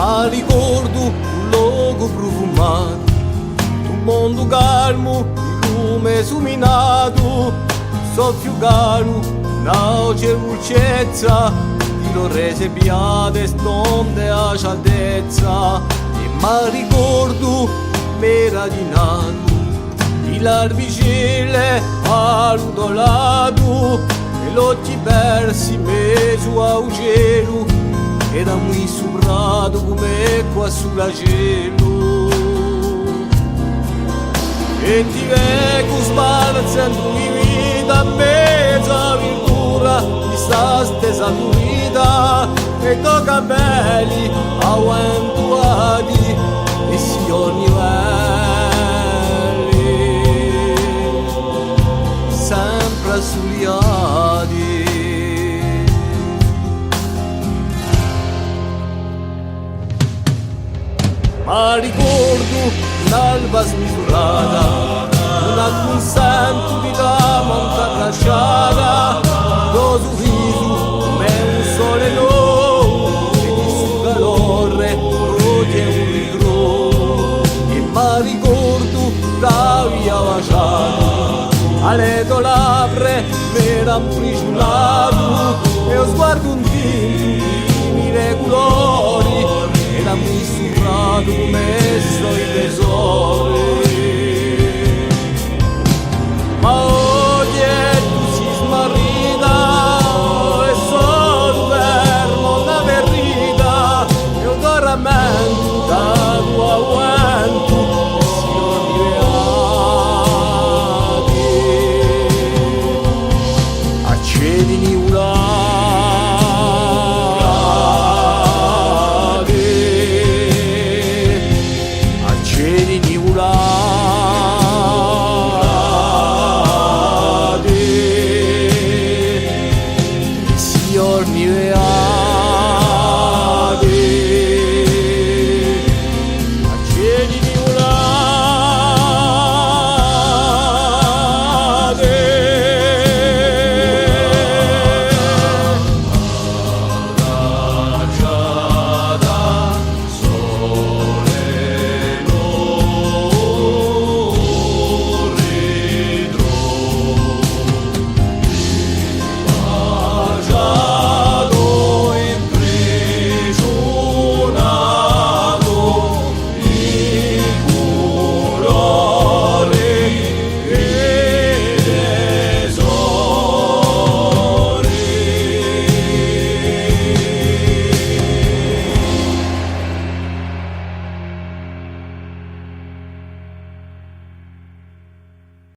ma ricordo un luogo profumato, un mondo calmo, il lume illuminato, soffio caro, una lucezza, di lo rese piade, stonde a cialdezza, e ma ricordo m'era di nato, di l'arbicelle all'udolato, e l'occhi persi in mezzo al cielo, era muy soprato come qua sulla cielo. E ti vengo spazzando di vita in mezzo a virtura di sta stessa vita, e to capelli avventurati e si ogni sempre assuliati. Ma ricordo un'alba smisurata, una consento di la monta tracciata, lo sorriso come un sole nuovo, e di suo calore rodi e un ritrovo. E ma ricordo la via baciata, alle tue labbra m'era imprigionato, e lo sguardo un tinto di mille colori, era misurato come i tesori. Ma oggi tu si smarrita, e solo fermo una verità, e un tormento da tuo aguento, e si arrivati accedini una. Signor mi vea.